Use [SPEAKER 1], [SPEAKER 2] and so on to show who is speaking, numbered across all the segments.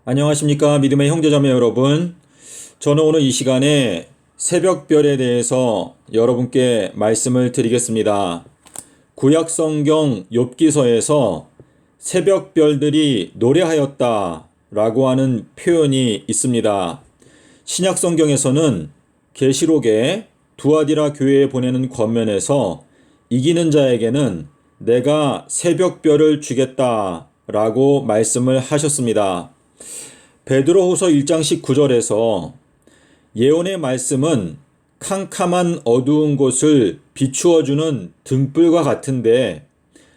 [SPEAKER 1] 안녕하십니까 믿음의 형제자매 여러분. 저는 오늘 이 시간에 새벽별에 대해서 여러분께 말씀을 드리겠습니다. 구약성경 욥기서에서 새벽별들이 노래하였다 라고 하는 표현이 있습니다. 신약성경에서는 계시록에 두아디라 교회에 보내는 권면에서 이기는 자에게는 내가 새벽별을 주겠다 라고 말씀을 하셨습니다. 베드로후서 1장 19절에서 예언의 말씀은 캄캄한 어두운 곳을 비추어주는 등불과 같은데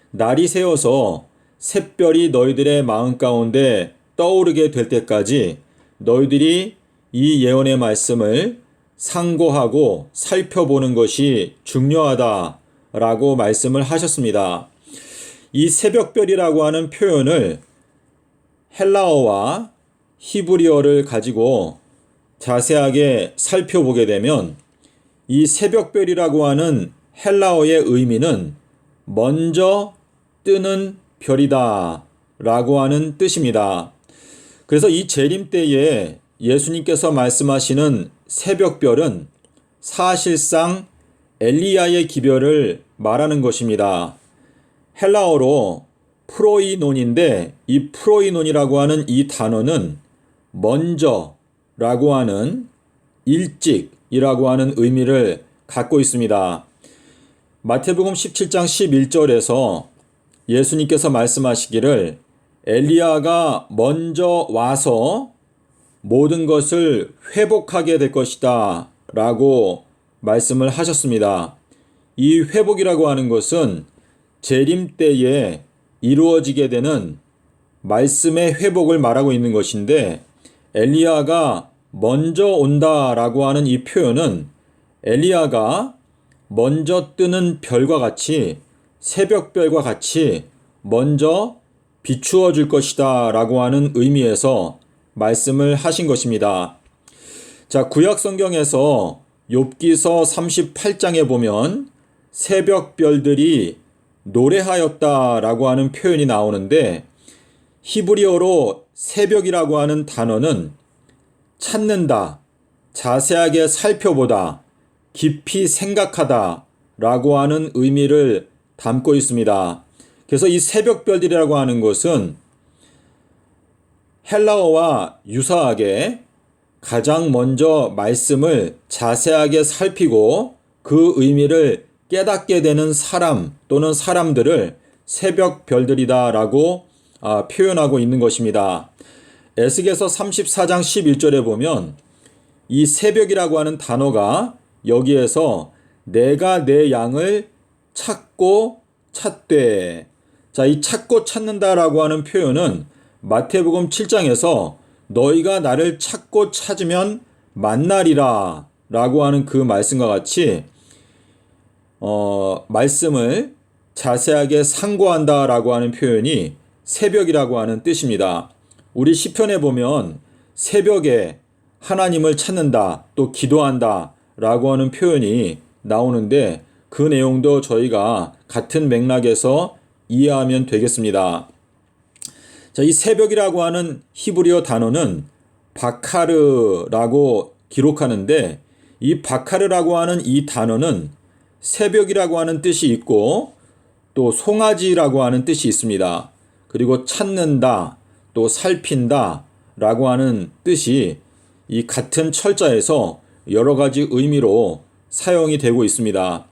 [SPEAKER 1] 날이 새어서 샛별이 너희들의 마음 가운데 떠오르게 될 때까지 너희들이 이 예언의 말씀을 상고하고 살펴보는 것이 중요하다라고 말씀을 하셨습니다. 이 새벽별이라고 하는 표현을 헬라어와 히브리어를 가지고 자세하게 살펴보게 되면 이 새벽별이라고 하는 헬라어의 의미는 먼저 뜨는 별이다 라고 하는 뜻입니다. 그래서 이 재림 때에 예수님께서 말씀하시는 새벽별은 사실상 엘리야의 기별을 말하는 것입니다. 헬라어로 프로이논인데 이 프로이논이라고 하는 이 단어는 먼저라고 하는 일찍이라고 하는 의미를 갖고 있습니다. 마태복음 17장 11절에서 예수님께서 말씀하시기를 엘리야가 먼저 와서 모든 것을 회복하게 될 것이다 라고 말씀을 하셨습니다. 이 회복이라고 하는 것은 재림 때에 이루어지게 되는 말씀의 회복을 말하고 있는 것인데 엘리야가 먼저 온다라고 하는 이 표현은 엘리야가 먼저 뜨는 별과 같이 새벽별과 같이 먼저 비추어 줄 것이다 라고 하는 의미에서 말씀을 하신 것입니다. 자, 구약 성경에서 욥기서 38장에 보면 새벽별들이 노래하였다라고 하는 표현이 나오는데 히브리어로 새벽이라고 하는 단어는 찾는다, 자세하게 살펴보다, 깊이 생각하다 라고 하는 의미를 담고 있습니다. 그래서 이 새벽별들이라고 하는 것은 헬라어와 유사하게 가장 먼저 말씀을 자세하게 살피고 그 의미를 깨닫게 되는 사람 또는 사람들을 새벽별들이다 라고 표현하고 있는 것입니다. 에스겔서 34장 11절에 보면 이 새벽이라고 하는 단어가 여기에서 내가 내 양을 찾고 찾되, 자, 이 찾고 찾는다라고 하는 표현은 마태복음 7장에서 너희가 나를 찾고 찾으면 만나리라 라고 하는 그 말씀과 같이 말씀을 자세하게 상고한다라고 하는 표현이 새벽이라고 하는 뜻입니다. 우리 시편에 보면 새벽에 하나님을 찾는다, 또 기도한다 라고 하는 표현이 나오는데 그 내용도 저희가 같은 맥락에서 이해하면 되겠습니다. 자, 이 새벽이라고 하는 히브리어 단어는 바카르라고 기록하는데 이 바카르라고 하는 이 단어는 새벽이라고 하는 뜻이 있고 또 송아지라고 하는 뜻이 있습니다. 그리고 찾는다, 또 살핀다 라고 하는 뜻이 이 같은 철자에서 여러 가지 의미로 사용이 되고 있습니다.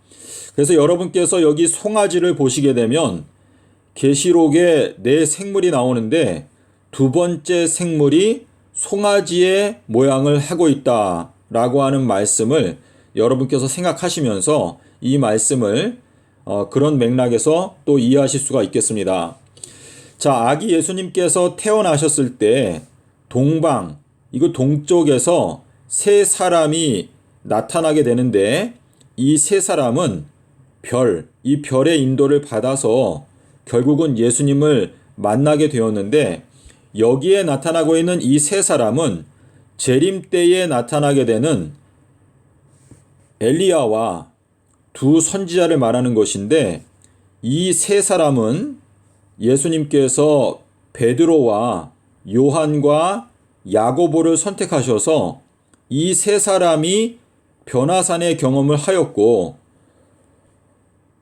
[SPEAKER 1] 그래서 여러분께서 여기 송아지를 보시게 되면 계시록에 네 생물이 나오는데 두 번째 생물이 송아지의 모양을 하고 있다 라고 하는 말씀을 여러분께서 생각하시면서 이 말씀을 그런 맥락에서 또 이해하실 수가 있겠습니다. 자, 아기 예수님께서 태어나셨을 때 동방, 이거 동쪽에서 세 사람이 나타나게 되는데 이 세 사람은 이 별의 인도를 받아서 결국은 예수님을 만나게 되었는데 여기에 나타나고 있는 이 세 사람은 재림 때에 나타나게 되는 엘리야와 두 선지자를 말하는 것인데 이 세 사람은 예수님께서 베드로와 요한과 야고보를 선택하셔서 이 세 사람이 변화산의 경험을 하였고,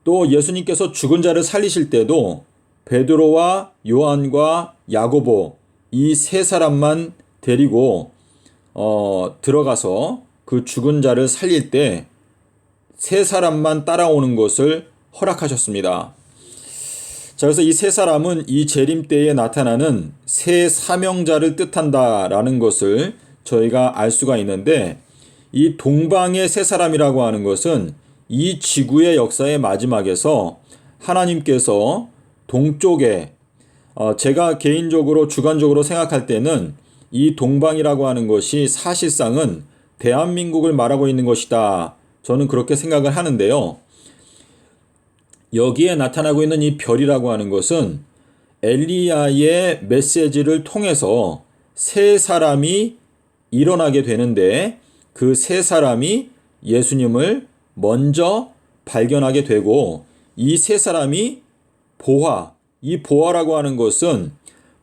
[SPEAKER 1] 또 예수님께서 죽은 자를 살리실 때도 베드로와 요한과 야고보 이 세 사람만 데리고 들어가서 그 죽은 자를 살릴 때 세 사람만 따라오는 것을 허락하셨습니다. 자, 그래서 이 세 사람은 이 재림 때에 나타나는 세 사명자를 뜻한다라는 것을 저희가 알 수가 있는데, 이 동방의 세 사람이라고 하는 것은 이 지구의 역사의 마지막에서 하나님께서 동쪽에, 제가 개인적으로 주관적으로 생각할 때는 이 동방이라고 하는 것이 사실상은 대한민국을 말하고 있는 것이다, 저는 그렇게 생각을 하는데요. 여기에 나타나고 있는 이 별이라고 하는 것은 엘리야의 메시지를 통해서 세 사람이 일어나게 되는데, 그 세 사람이 예수님을 먼저 발견하게 되고, 이 세 사람이 이 보화라고 하는 것은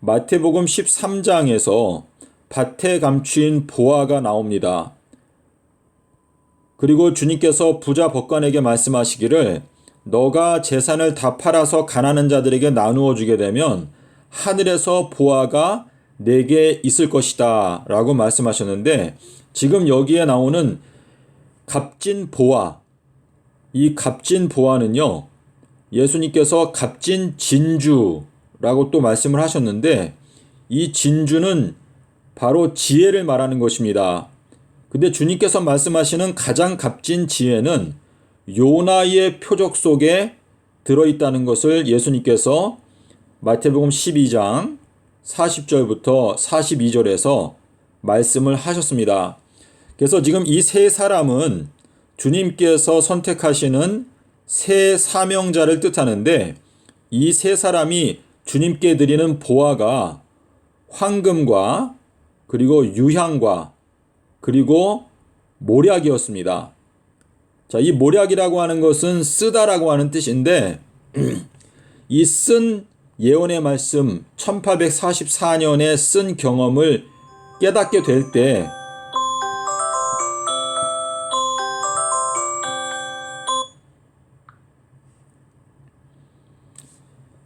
[SPEAKER 1] 마태복음 13장에서 밭에 감추인 보화가 나옵니다. 그리고 주님께서 부자 법관에게 말씀하시기를, 너가 재산을 다 팔아서 가난한 자들에게 나누어 주게 되면 하늘에서 보화가 내게 있을 것이다 라고 말씀하셨는데, 지금 여기에 나오는 값진 보화, 이 값진 보화는요, 예수님께서 값진 진주라고 또 말씀을 하셨는데, 이 진주는 바로 지혜를 말하는 것입니다. 근데 주님께서 말씀하시는 가장 값진 지혜는 요나의 표적 속에 들어있다는 것을 예수님께서 마태복음 12장 40절부터 42절에서 말씀을 하셨습니다. 그래서 지금 이 세 사람은 주님께서 선택하시는 세 사명자를 뜻하는데, 이 세 사람이 주님께 드리는 보화가 황금과 그리고 유향과 그리고 모략이었습니다. 자, 이 모략이라고 하는 것은 쓰다라고 하는 뜻인데, 이 쓴 예언의 말씀 1844년에 쓴 경험을 깨닫게 될 때,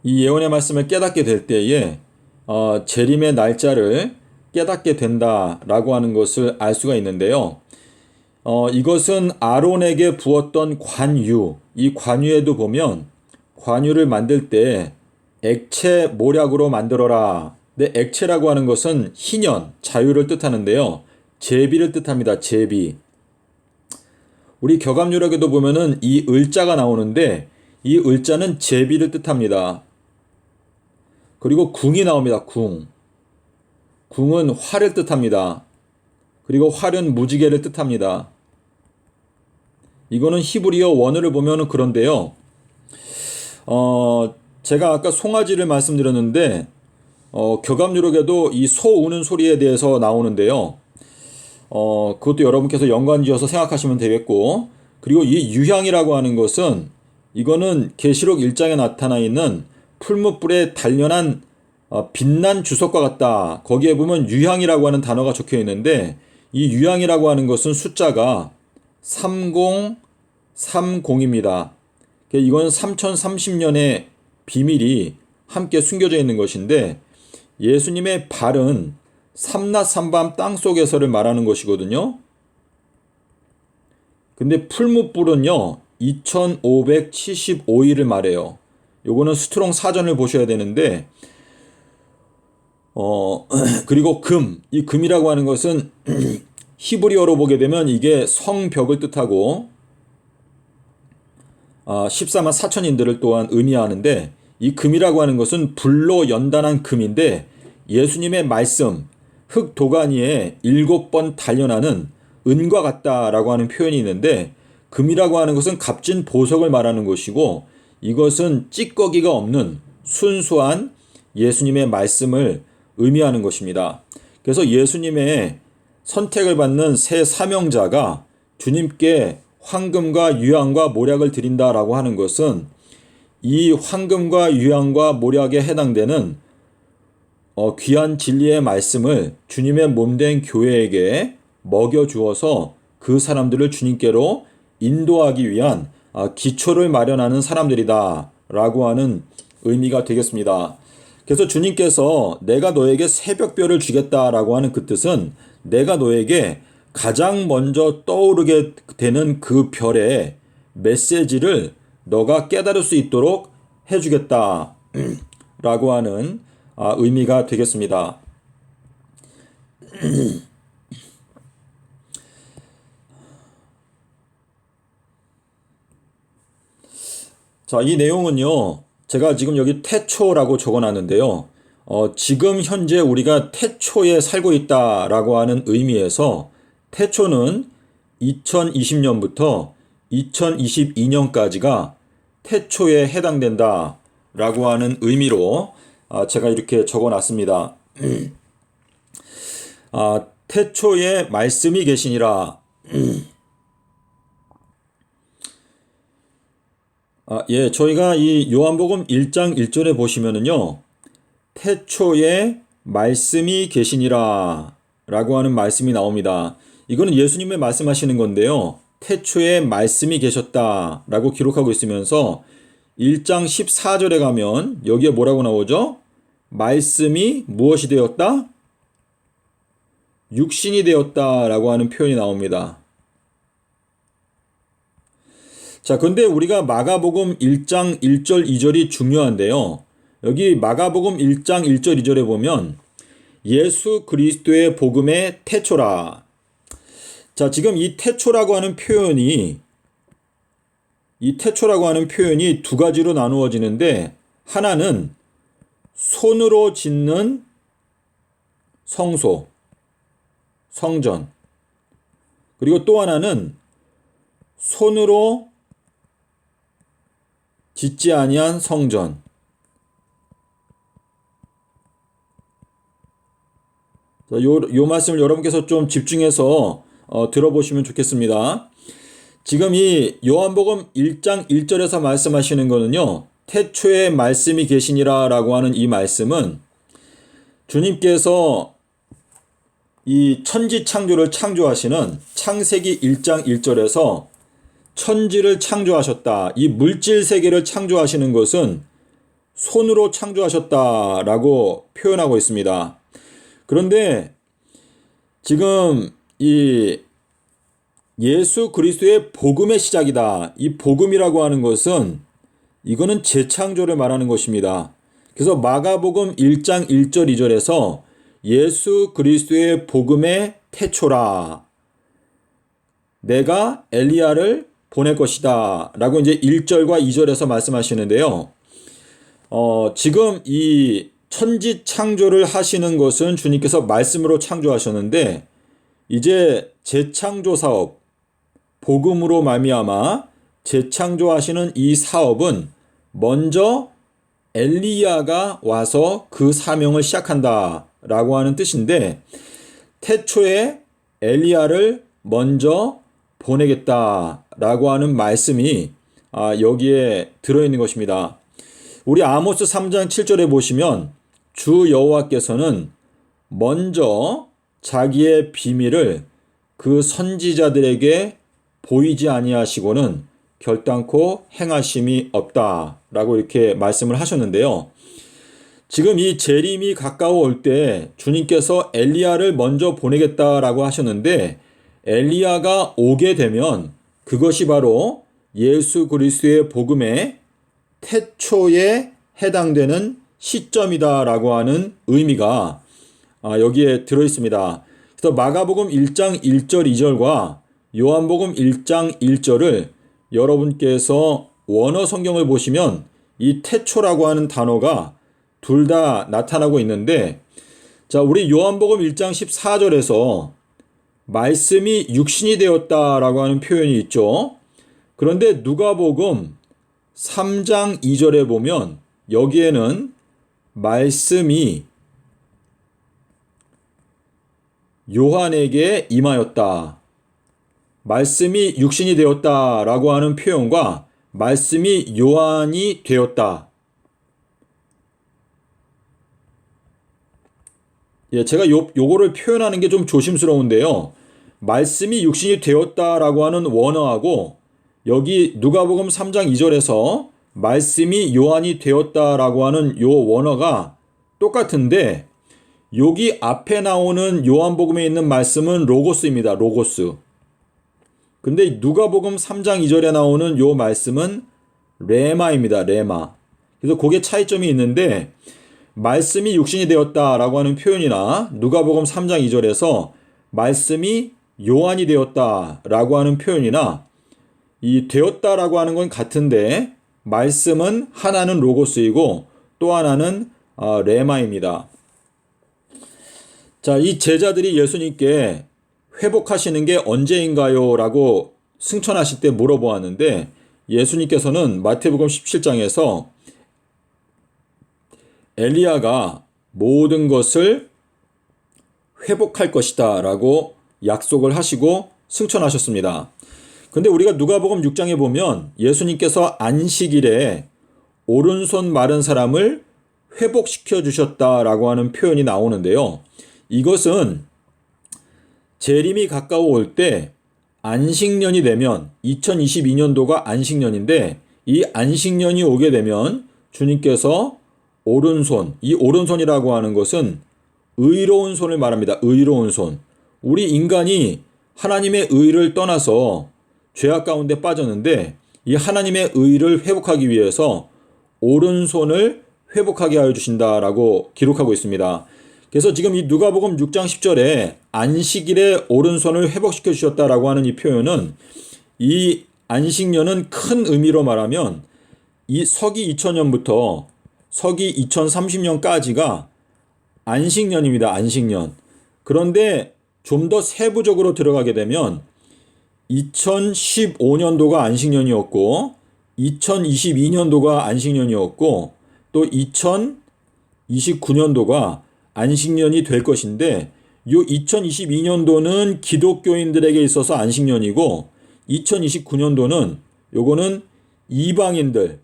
[SPEAKER 1] 이 예언의 말씀을 깨닫게 될 때에 재림의 날짜를 깨닫게 된다라고 하는 것을 알 수가 있는데요. 이것은 아론에게 부었던 관유, 이 관유에도 보면 관유를 만들 때 액체 모략으로 만들어라. 근데 액체라고 하는 것은 희년, 자유를 뜻하는데요. 제비를 뜻합니다. 제비. 우리 격암유력에도 보면은 이 을자가 나오는데, 이 을자는 제비를 뜻합니다. 그리고 궁이 나옵니다. 궁. 궁은 활을 뜻합니다. 그리고 활은 무지개를 뜻합니다. 이거는 히브리어 원어를 보면 그런데요. 제가 아까 송아지를 말씀드렸는데, 격암유력에도 이 소 우는 소리에 대해서 나오는데요. 그것도 여러분께서 연관지어서 생각하시면 되겠고, 그리고 이 유향이라고 하는 것은, 이거는 계시록 1장에 나타나 있는 풀무불에 단련한 빛난 주석과 같다. 거기에 보면 유향이라고 하는 단어가 적혀 있는데, 이 유향이라고 하는 것은 숫자가 3030입니다. 이건 3030년의 비밀이 함께 숨겨져 있는 것인데, 예수님의 발은 삼낮 삼밤 땅속에서를 말하는 것이거든요. 근데 풀무불은요 2575일을 말해요. 요거는 스트롱 사전을 보셔야 되는데, 그리고 이 금이라고 하는 것은 히브리어로 보게 되면 이게 성벽을 뜻하고 14만 4천인들을 또한 의미하는데, 이 금이라고 하는 것은 불로 연단한 금인데, 예수님의 말씀 흙 도가니에 7번 단련하는 은과 같다라고 하는 표현이 있는데, 금이라고 하는 것은 값진 보석을 말하는 것이고, 이것은 찌꺼기가 없는 순수한 예수님의 말씀을 의미하는 것입니다. 그래서 예수님의 선택을 받는 새 사명자가 주님께 황금과 유향과 모략을 드린다라고 하는 것은, 이 황금과 유향과 모략에 해당되는 귀한 진리의 말씀을 주님의 몸된 교회에게 먹여주어서 그 사람들을 주님께로 인도하기 위한 기초를 마련하는 사람들이다 라고 하는 의미가 되겠습니다. 그래서 주님께서 내가 너에게 새벽별을 주겠다라고 하는 그 뜻은 내가 너에게 가장 먼저 떠오르게 되는 그 별의 메시지를 너가 깨달을 수 있도록 해주겠다 라고 하는 의미가 되겠습니다. 자, 이 내용은요, 제가 지금 여기 태초라고 적어놨는데요. 지금 현재 우리가 태초에 살고 있다라고 하는 의미에서 태초는 2020년부터 2022년까지가 태초에 해당된다라고 하는 의미로 제가 이렇게 적어놨습니다. 태초에 말씀이 계시니라. 예, 저희가 이 요한복음 1장 1절에 보시면은요, 태초에 말씀이 계시니라 라고 하는 말씀이 나옵니다. 이거는 예수님의 말씀하시는 건데요. 태초에 말씀이 계셨다 라고 기록하고 있으면서 1장 14절에 가면 여기에 뭐라고 나오죠? 말씀이 무엇이 되었다? 육신이 되었다 라고 하는 표현이 나옵니다. 자, 근데 우리가 마가복음 1장 1절 2절이 중요한데요. 여기 마가복음 1장 1절 2절에 보면 예수 그리스도의 복음의 태초라. 자, 지금 이 태초라고 하는 표현이 두 가지로 나누어지는데, 하나는 손으로 짓는 성소, 성전, 그리고 또 하나는 손으로 짓지 아니한 성전. 요 말씀을 여러분께서 좀 집중해서 들어보시면 좋겠습니다. 지금 이 요한복음 1장 1절에서 말씀하시는 거는요, 태초에 말씀이 계시니라 라고 하는 이 말씀은 주님께서 이 천지 창조를 창조하시는 창세기 1장 1절에서 천지를 창조하셨다. 이 물질 세계를 창조하시는 것은 손으로 창조하셨다라고 표현하고 있습니다. 그런데 지금 이 예수 그리스도의 복음의 시작이다. 이 복음이라고 하는 것은 이거는 재창조를 말하는 것입니다. 그래서 마가복음 1장 1절 2절에서 예수 그리스도의 복음의 태초라. 내가 엘리야를 보낼 것이다 라고 이제 1절과 2절에서 말씀하시는데요. 지금 이 천지 창조를 하시는 것은 주님께서 말씀으로 창조하셨는데, 이제 재창조 사업, 복음으로 말미암아 재창조하시는 이 사업은 먼저 엘리야가 와서 그 사명을 시작한다 라고 하는 뜻인데, 태초에 엘리야를 먼저 보내겠다 라고 하는 말씀이 여기에 들어있는 것입니다. 우리 아모스 3장 7절에 보시면 주 여호와께서는 먼저 자기의 비밀을 그 선지자들에게 보이지 아니하시고는 결단코 행하심이 없다 라고 이렇게 말씀을 하셨는데요. 지금 이 재림이 가까워올 때 주님께서 엘리야를 먼저 보내겠다라고 하셨는데, 엘리야가 오게 되면 그것이 바로 예수 그리스도의 복음의 태초에 해당되는 시점이다라고 하는 의미가 여기에 들어있습니다. 그래서 마가복음 1장 1절 2절과 요한복음 1장 1절을 여러분께서 원어 성경을 보시면 이 태초라고 하는 단어가 둘 다 나타나고 있는데, 자, 우리 요한복음 1장 14절에서 말씀이 육신이 되었다라고 하는 표현이 있죠. 그런데 누가복음 3장 2절에 보면 여기에는 말씀이 요한에게 임하였다. 말씀이 육신이 되었다라고 하는 표현과 말씀이 요한이 되었다. 제가 요거를 표현하는 게 좀 조심스러운데요. 말씀이 육신이 되었다라고 하는 원어하고 여기 누가복음 3장 2절에서 말씀이 요한이 되었다라고 하는 요 원어가 똑같은데 여기 앞에 나오는 요한복음에 있는 말씀은 로고스입니다. 로고스. 근데 누가복음 3장 2절에 나오는 요 말씀은 레마입니다. 레마. 그래서 그게 차이점이 있는데 말씀이 육신이 되었다라고 하는 표현이나 누가복음 3장 2절에서 말씀이 요한이 되었다라고 하는 표현이나 이 되었다라고 하는 건 같은데 말씀은 하나는 로고스이고 또 하나는 레마입니다. 자, 이 제자들이 예수님께 회복하시는 게 언제인가요? 라고 승천하실 때 물어보았는데 예수님께서는 마태복음 17장에서 엘리야가 모든 것을 회복할 것이다 라고 약속을 하시고 승천하셨습니다. 근데 우리가 누가복음 6장에 보면 예수님께서 안식일에 오른손 마른 사람을 회복시켜 주셨다라고 하는 표현이 나오는데요. 이것은 재림이 가까워올 때 안식년이 되면 2022년도가 안식년인데 이 안식년이 오게 되면 주님께서 오른손, 이 오른손이라고 하는 것은 의로운 손을 말합니다. 의로운 손. 우리 인간이 하나님의 의를 떠나서 죄악 가운데 빠졌는데 이 하나님의 의를 회복하기 위해서 오른손을 회복하게 하여 주신다라고 기록하고 있습니다. 그래서 지금 이 누가복음 6장 10절에 안식일에 오른손을 회복시켜 주셨다라고 하는 이 표현은 이 안식년은 큰 의미로 말하면 이 서기 2000년부터 서기 2030년까지가 안식년입니다. 안식년. 그런데 좀 더 세부적으로 들어가게 되면 2015년도가 안식년이었고 2022년도가 안식년이었고 또 2029년도가 안식년이 될 것인데 이 2022년도는 기독교인들에게 있어서 안식년이고 2029년도는 요거는 이방인들,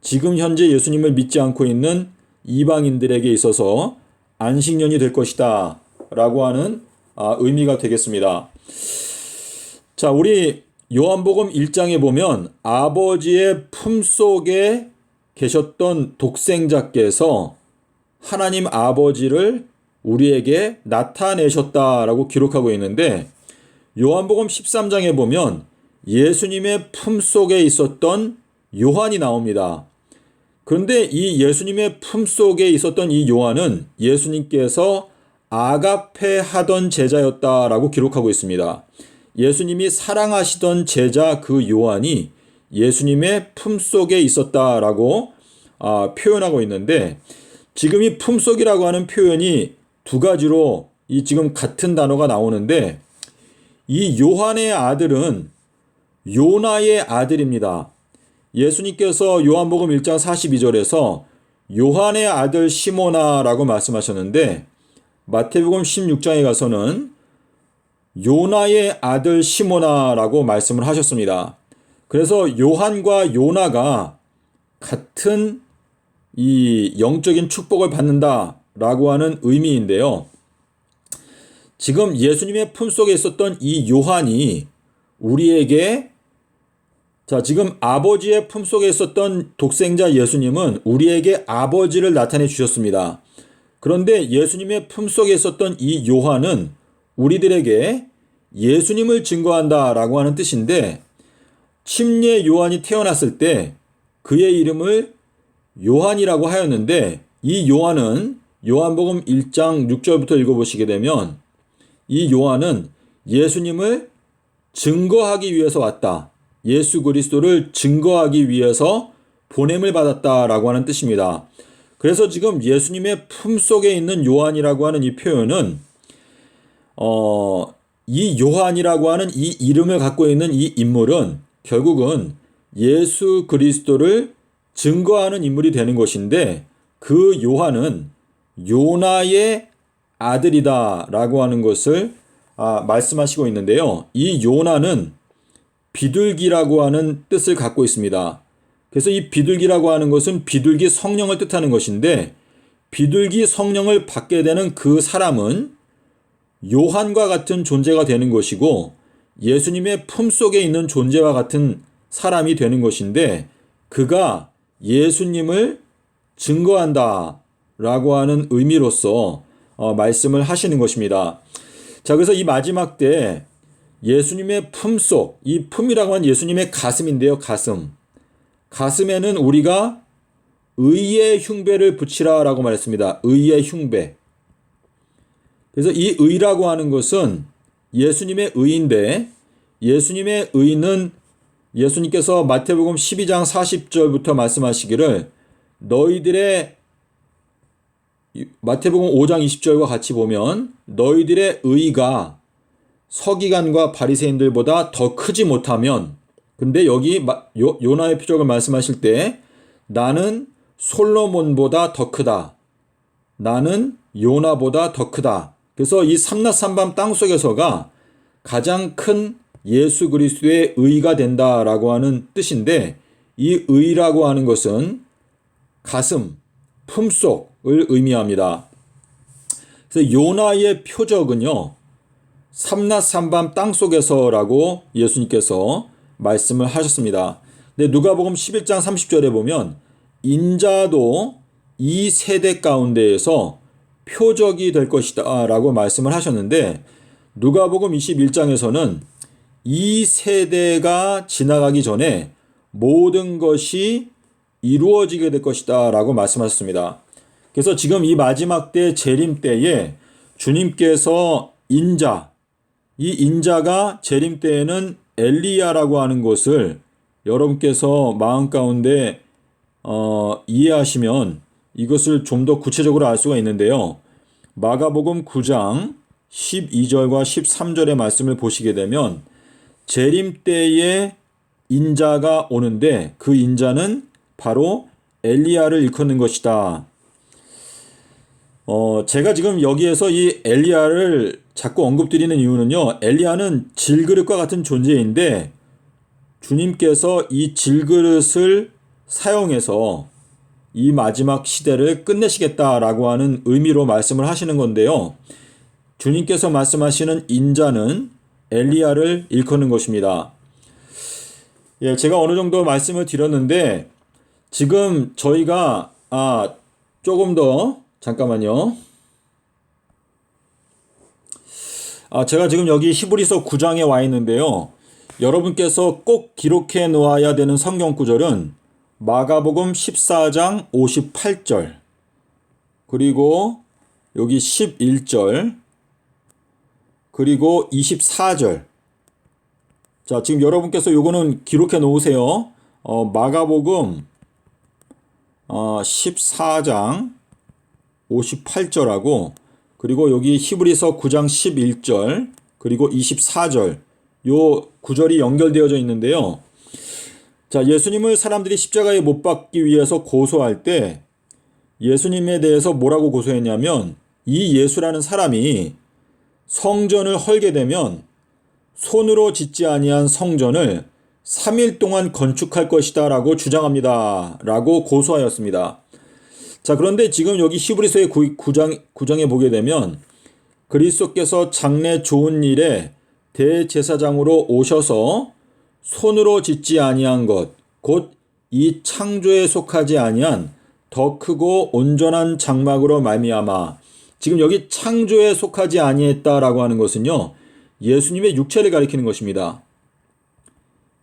[SPEAKER 1] 지금 현재 예수님을 믿지 않고 있는 이방인들에게 있어서 안식년이 될 것이다 라고 하는 의미가 되겠습니다. 자, 우리 요한복음 1장에 보면 아버지의 품속에 계셨던 독생자께서 하나님 아버지를 우리에게 나타내셨다라고 기록하고 있는데 요한복음 13장에 보면 예수님의 품속에 있었던 요한이 나옵니다. 그런데 이 예수님의 품속에 있었던 이 요한은 예수님께서 아가페 하던 제자였다라고 기록하고 있습니다. 예수님이 사랑하시던 제자 그 요한이 예수님의 품속에 있었다라고 표현하고 있는데 지금 이 품속이라고 하는 표현이 두 가지로 이 지금 같은 단어가 나오는데 이 요한의 아들은 요나의 아들입니다. 예수님께서 요한복음 1장 42절에서 요한의 아들 시모나라고 말씀하셨는데 마태복음 16장에 가서는 요나의 아들 시모나라고 말씀을 하셨습니다. 그래서 요한과 요나가 같은 이 영적인 축복을 받는다라고 하는 의미인데요. 지금 예수님의 품속에 있었던 이 요한이 우리에게 지금 아버지의 품속에 있었던 독생자 예수님은 우리에게 아버지를 나타내 주셨습니다. 그런데 예수님의 품속에 있었던 이 요한은 우리들에게 예수님을 증거한다라고 하는 뜻인데 침례 요한이 태어났을 때 그의 이름을 요한이라고 하였는데 이 요한은 요한복음 1장 6절부터 읽어보시게 되면 이 요한은 예수님을 증거하기 위해서 왔다. 예수 그리스도를 증거하기 위해서 보냄을 받았다라고 하는 뜻입니다. 그래서 지금 예수님의 품속에 있는 요한이라고 하는 이 표현은 이 요한이라고 하는 이 이름을 갖고 있는 이 인물은 결국은 예수 그리스도를 증거하는 인물이 되는 것인데 그 요한은 요나의 아들이다라고 하는 것을 말씀하시고 있는데요. 이 요나는 비둘기라고 하는 뜻을 갖고 있습니다. 그래서 이 비둘기라고 하는 것은 비둘기 성령을 뜻하는 것인데 비둘기 성령을 받게 되는 그 사람은 요한과 같은 존재가 되는 것이고 예수님의 품속에 있는 존재와 같은 사람이 되는 것인데 그가 예수님을 증거한다 라고 하는 의미로서 말씀을 하시는 것입니다. 자, 그래서 이 마지막 때 예수님의 품속, 이 품이라고 하는 예수님의 가슴인데요. 가슴에는 우리가 의의 흉배를 붙이라 라고 말했습니다. 의의 흉배. 그래서 이 의라고 하는 것은 예수님의 의인데 예수님의 의는 예수님께서 마태복음 12장 40절부터 말씀하시기를 너희들의 마태복음 5장 20절과 같이 보면 너희들의 의가 서기관과 바리새인들보다 더 크지 못하면 근데 여기 요나의 표적을 말씀하실 때 나는 솔로몬보다 더 크다. 나는 요나보다 더 크다. 그래서 이 삼낮 삼밤 땅속에서가 가장 큰 예수 그리스도의 의가 된다라고 하는 뜻인데 이 의라고 하는 것은 가슴, 품속을 의미합니다. 그래서 요나의 표적은요. 삼낮 삼밤 땅속에서라고 예수님께서 말씀을 하셨습니다. 근데 누가복음 11장 30절에 보면 인자도 이 세대 가운데에서 표적이 될 것이다 라고 말씀을 하셨는데 누가복음 21장에서는 이 세대가 지나가기 전에 모든 것이 이루어지게 될 것이다 라고 말씀하셨습니다. 그래서 지금 이 마지막 때 재림 때에 주님께서 이 인자가 재림 때에는 엘리야라고 하는 것을 여러분께서 마음 가운데 이해하시면 이것을 좀 더 구체적으로 알 수가 있는데요. 마가복음 9장 12절과 13절의 말씀을 보시게 되면 재림 때에 인자가 오는데 그 인자는 바로 엘리야를 일컫는 것이다. 제가 지금 여기에서 이 엘리야를 자꾸 언급드리는 이유는요. 엘리야는 질그릇과 같은 존재인데 주님께서 이 질그릇을 사용해서 이 마지막 시대를 끝내시겠다라고 하는 의미로 말씀을 하시는 건데요. 주님께서 말씀하시는 인자는 엘리야를 일컫는 것입니다. 예, 제가 어느 정도 말씀을 드렸는데 지금 저희가 조금 더 잠깐만요. 제가 지금 여기 히브리서 9장에 와 있는데요. 여러분께서 꼭 기록해 놓아야 되는 성경 구절은 마가복음 14장 58절 그리고 여기 11절 그리고 24절. 자, 지금 여러분께서 요거는 기록해 놓으세요. 마가복음 14장 58절하고 그리고 여기 히브리서 9장 11절 그리고 24절 요 구절이 연결되어져 있는데요. 자, 예수님을 사람들이 십자가에 못 박기 위해서 고소할 때 예수님에 대해서 뭐라고 고소했냐면 이 예수라는 사람이 성전을 헐게 되면 손으로 짓지 아니한 성전을 3일 동안 건축할 것이다 라고 주장합니다 라고 고소하였습니다. 자, 그런데 지금 여기 히브리서의 9장에 보게 되면 그리스도께서 장래 좋은 일에 대제사장으로 오셔서 손으로 짓지 아니한 것, 곧 이 창조에 속하지 아니한 더 크고 온전한 장막으로 말미암아. 지금 여기 창조에 속하지 아니했다라고 하는 것은요. 예수님의 육체를 가리키는 것입니다.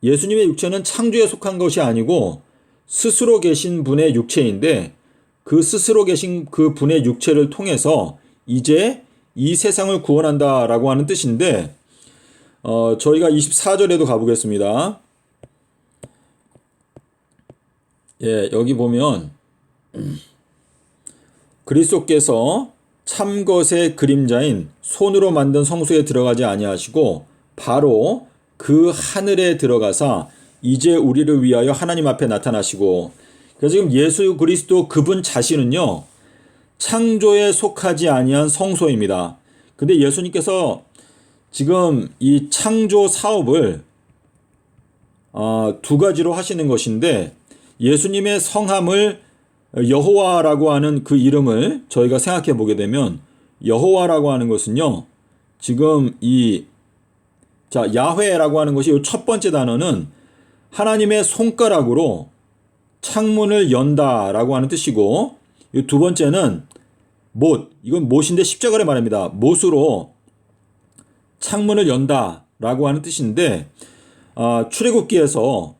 [SPEAKER 1] 예수님의 육체는 창조에 속한 것이 아니고 스스로 계신 분의 육체인데 그 스스로 계신 그 분의 육체를 통해서 이제 이 세상을 구원한다라고 하는 뜻인데 저희가 24절에도 가보겠습니다. 예, 여기 보면 그리스도께서 참것의 그림자인 손으로 만든 성소에 들어가지 아니하시고 바로 그 하늘에 들어가사 이제 우리를 위하여 하나님 앞에 나타나시고. 그래서 지금 예수 그리스도 그분 자신은요 창조에 속하지 아니한 성소입니다. 근데 예수님께서 지금 이 창조 사업을 두 가지로 하시는 것인데 예수님의 성함을 여호와라고 하는 그 이름을 저희가 생각해 보게 되면 여호와라고 하는 것은요. 지금 야훼라고 하는 것이 이 첫 번째 단어는 하나님의 손가락으로 창문을 연다라고 하는 뜻이고, 이 두 번째는 이건 못인데 십자가를 말합니다. 못으로 창문을 연다라고 하는 뜻인데, 출애굽기에서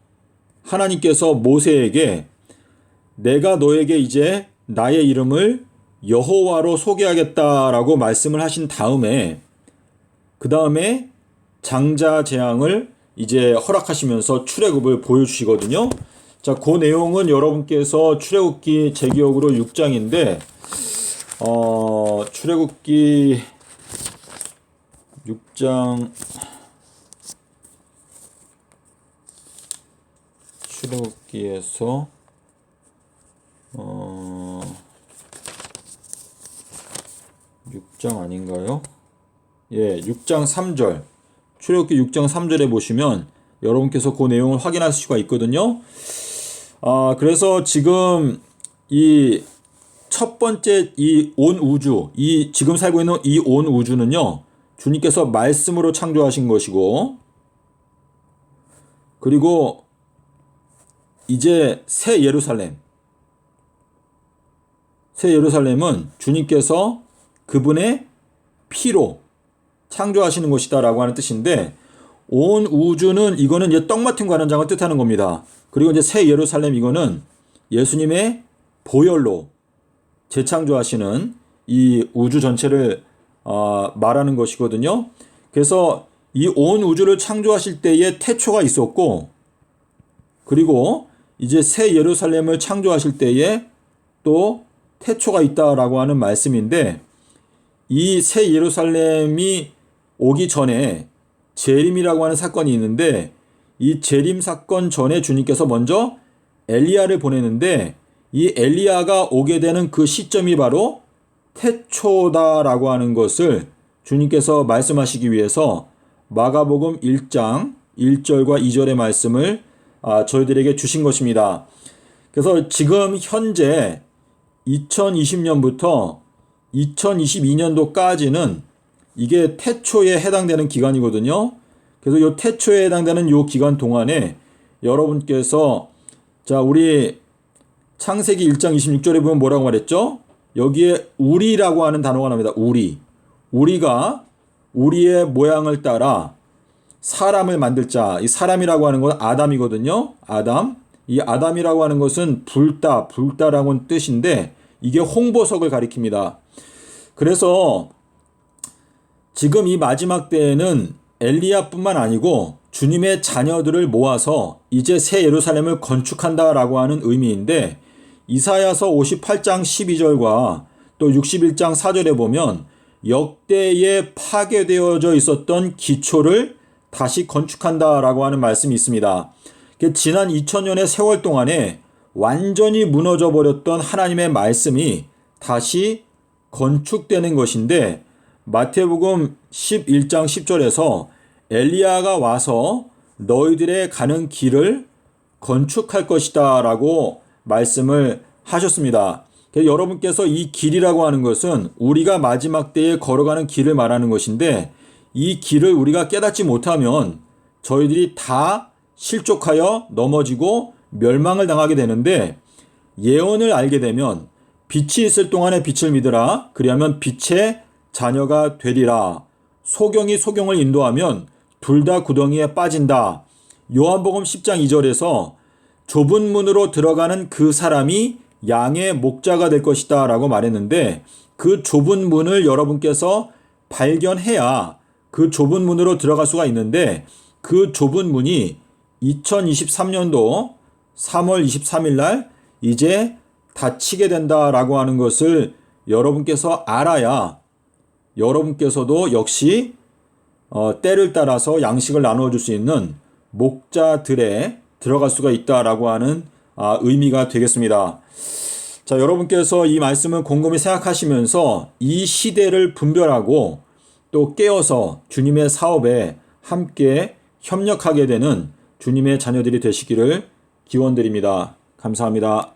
[SPEAKER 1] 하나님께서 모세에게 내가 너에게 이제 나의 이름을 여호와로 소개하겠다라고 말씀을 하신 다음에 그 다음에 장자 재앙을 이제 허락하시면서 출애굽을 보여주시거든요. 자, 그 내용은 여러분께서 출애굽기 제 기억으로 6장인데 출애굽기 6장 출애굽기에서 6장 아닌가요? 예, 6장 3절. 출애굽기 6장 3절에 보시면 여러분께서 그 내용을 확인할 수가 있거든요. 그래서 지금 이 첫 번째 이 온 우주, 지금 살고 있는 이 온 우주는요, 주님께서 말씀으로 창조하신 것이고, 그리고 이제 새 예루살렘은 주님께서 그분의 피로 창조하시는 것이다라고 하는 뜻인데, 온 우주는 이거는 이제 떡 맡은 관원장을 뜻하는 겁니다. 그리고 이제 새 예루살렘 이거는 예수님의 보혈로 재창조하시는 이 우주 전체를 말하는 것이거든요. 그래서 이 온 우주를 창조하실 때에 태초가 있었고, 그리고 이제 새 예루살렘을 창조하실 때에 또 태초가 있다라고 하는 말씀인데, 이 새 예루살렘이 오기 전에 재림이라고 하는 사건이 있는데, 이 재림 사건 전에 주님께서 먼저 엘리야를 보내는데, 이 엘리야가 오게 되는 그 시점이 바로 태초다라고 하는 것을 주님께서 말씀하시기 위해서 마가복음 1장 1절과 2절의 말씀을 저희들에게 주신 것입니다. 그래서 지금 현재 2020년부터 2022년도까지는 이게 태초에 해당되는 기간이거든요. 그래서 이 태초에 해당되는 이 기간 동안에 여러분께서 우리 창세기 1장 26절에 보면 뭐라고 말했죠? 여기에 우리라고 하는 단어가 나옵니다. 우리가 우리의 모양을 따라 사람을 만들 자. 이 사람이라고 하는 건 아담이거든요. 이 아담이라고 하는 것은 불다라고 하는 뜻인데, 이게 홍보석을 가리킵니다. 그래서 지금 이 마지막 때에는 엘리야뿐만 아니고 주님의 자녀들을 모아서 이제 새 예루살렘을 건축한다라고 하는 의미인데, 이사야서 58장 12절과 또 61장 4절에 보면 역대에 파괴되어져 있었던 기초를 다시 건축한다라고 하는 말씀이 있습니다. 지난 2000년의 세월 동안에 완전히 무너져 버렸던 하나님의 말씀이 다시 건축되는 것인데, 마태복음 11장 10절에서 엘리야가 와서 너희들의 가는 길을 건축할 것이다 라고 말씀을 하셨습니다. 여러분께서 이 길이라고 하는 것은 우리가 마지막 때에 걸어가는 길을 말하는 것인데, 이 길을 우리가 깨닫지 못하면 저희들이 다 실족하여 넘어지고 멸망을 당하게 되는데, 예언을 알게 되면 빛이 있을 동안에 빛을 믿으라. 그리하면 빛의 자녀가 되리라. 소경이 소경을 인도하면 둘 다 구덩이에 빠진다. 요한복음 10장 2절에서 좁은 문으로 들어가는 그 사람이 양의 목자가 될 것이다 라고 말했는데, 그 좁은 문을 여러분께서 발견해야 그 좁은 문으로 들어갈 수가 있는데, 그 좁은 문이 2023년도 3월 23일 날 이제 닫히게 된다라고 하는 것을 여러분께서 알아야 여러분께서도 역시 때를 따라서 양식을 나누어 줄 수 있는 목자들에 들어갈 수가 있다라고 하는 의미가 되겠습니다. 자, 여러분께서 이 말씀을 곰곰이 생각하시면서 이 시대를 분별하고 또 깨어서 주님의 사업에 함께 협력하게 되는 주님의 자녀들이 되시기를 기원드립니다. 감사합니다.